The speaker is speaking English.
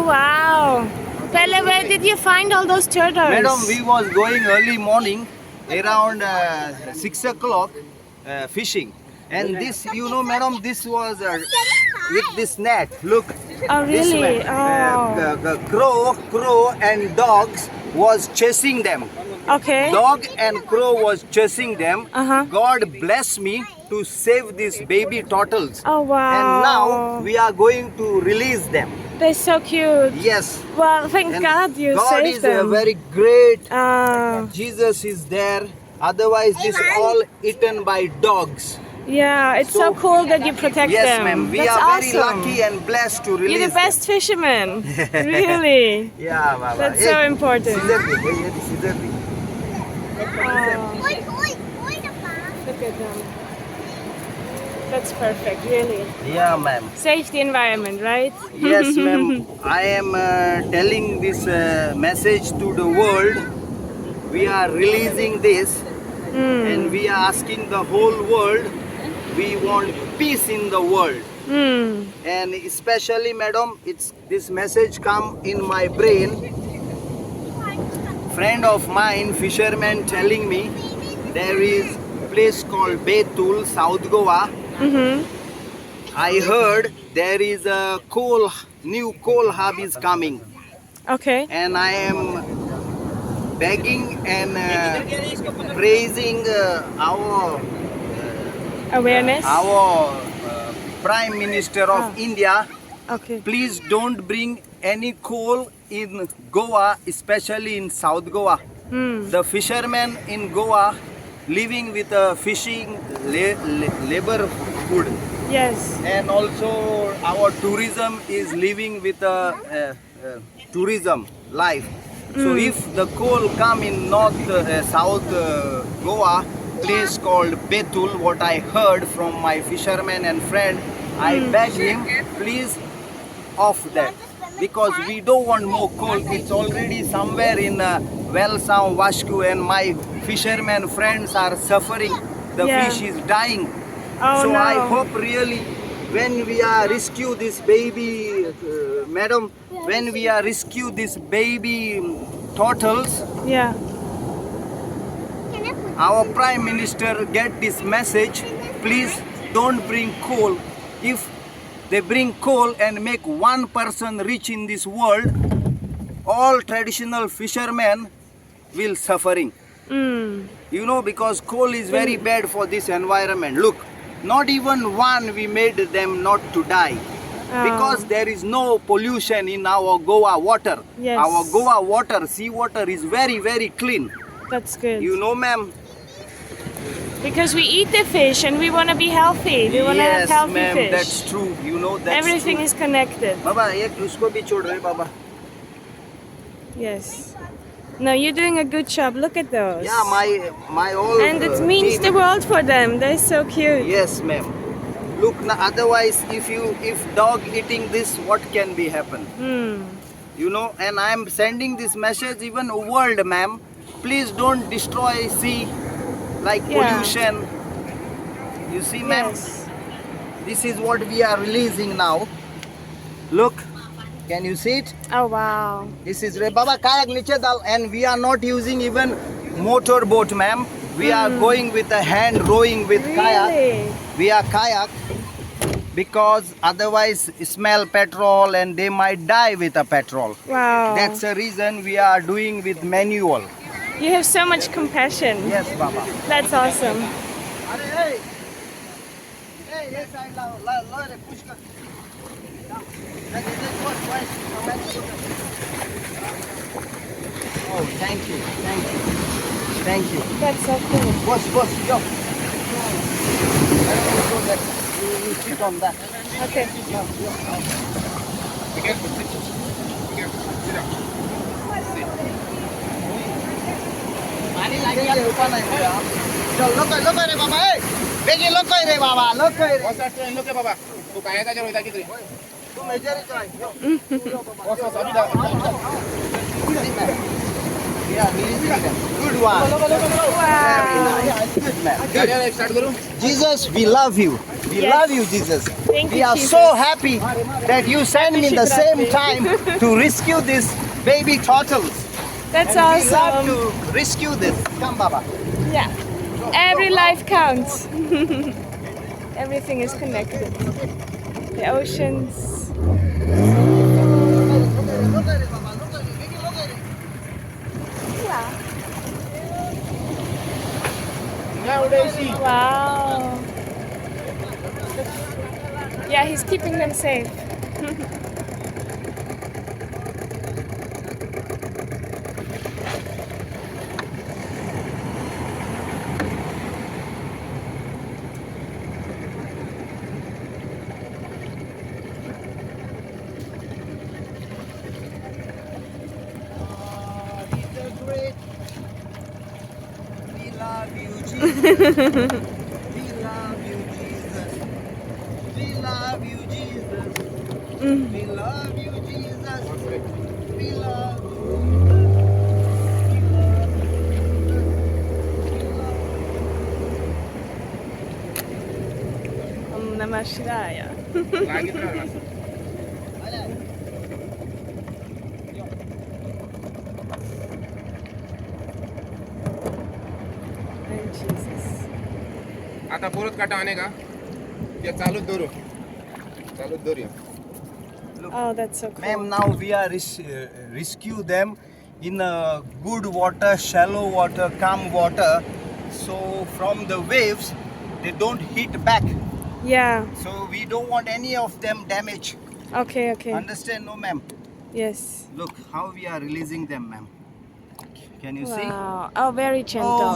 wow. Pele, where did you find all those turtles? Madam, we was going early morning around 6 o'clock fishing. And this, you know, madam, this was with this net. Look. Oh, This really? way. Oh. The crow and dogs was chasing them. Okay. Dog and crow was chasing them. Uh-huh. God bless me to save these baby turtles. Oh, wow. And now we are going to release them. They're so cute. Yes. Well, thank And God you God saved is them. very great. Ah, Jesus is there. Otherwise, this all eaten by dogs. yeah, it's so So- cool that you protect Yes, them. ma'am. We That's are awesome. very lucky and blessed to release You're the best fisherman. Really. them. Yeah, Baba. That's so important. Scissor bhi, hey, hey, scissor bhi. Oh, look at them. That's perfect, really. Yeah, ma'am. Save the environment, right? Yes, ma'am. I am telling this message to the world. We are releasing this, and we are asking the whole world. We want peace in the world, Hmm. and especially, madam, it's this message come in my brain. Friend of mine, fisherman, telling me there is place called Betul, South Goa. I heard there is a new coal hub is coming, Okay. and I am begging and praising Awareness? our Prime Minister of India. Okay. Please don't bring any coal in Goa, especially in South Goa. The fishermen in Goa living with a fishing labor food, Yes. and also our tourism is living with a tourism life. So if the coal come in south Goa, place called Betul, what I heard from my fisherman and friend, I beg him, please off that, because we don't want more coal. It's already somewhere in Welsam, Vasco, and my fishermen friends are suffering. The Yeah. fish is dying. Oh, So no. I hope really when we are rescue this baby, madam, when we are rescue this baby turtles, Yeah. our Prime Minister get this message, please don't bring coal. If they bring coal and make one person rich in this world, all traditional fishermen will suffering. You know, because coal is very bad for this environment. Look, not even one we made them not to die. Because there is no pollution in our Goa water. Yes. Our Goa water, sea water is very, very clean. That's good. You know, ma'am? Because we eat the fish and we want to be healthy. We want to Yes, have healthy ma'am, fish. that's true. You know, that's Everything true. is connected. Baba, ek usko bhi chhod rahe, Baba. Yes. No, you're doing a good job. Look at those. Yeah, my all. And it means team. the world for them. They're so cute. Yes, ma'am. Look, otherwise, if dog eating this, what can be happen? You know, and I am sending this message even world, ma'am. Please don't destroy sea like Yeah. pollution. You see, ma'am. Yes. This is what we are releasing now. Look, can you see it? Oh, wow. This is Baba kayak niche dal, and we are not using even motor boat, ma'am. We are going with a hand rowing with kayak. Really? We are kayak because otherwise smell petrol and they might die with a petrol. Wow. That's the reason we are doing with manual. You have so much compassion. Yes, Baba. That's awesome. Oh, thank you, thank you, thank you. That's so cool. Boss, yo. You sit on that. Okay. पानी लगे ऊपर नहीं होगा चल लोक रे बाबा ए बेगी लोक रे बाबा लोक रे Osa ट्रेन लोके बाबा तू काय का जरो इता कितरी तू मेजर काय ओसा सभी दा We are releasing them. Good one. Wow. Good man. चलो स्टार्ट करूं Jesus, we love you. We Yes. love you, Jesus. Thank We you, are Jesus. so happy that you send me in the same time to rescue this baby turtles. That's And we love awesome. to rescue this. Come, Baba. Yeah. Every life counts. Everything is connected. The oceans. क्या उड़े इसी Wow. Yeah, he's keeping them safe. We love you, Jesus. We love you, Jesus. We love you, Jesus. We love you, Jesus. We love you. Om Namah Shivaya. लागित राहा And Jesus. आता परत काटा आने का ते चालूच धरू चालूच धरूया Oh, that's so cool. Ma'am, now we are rescue them in good water, shallow water, calm water. So from the waves, they don't hit back. Yeah. So we don't want any of them damage. Okay, okay. Understand, no, ma'am? Yes. Look how we are releasing them, ma'am. Can you see? Wow. Oh, very gentle.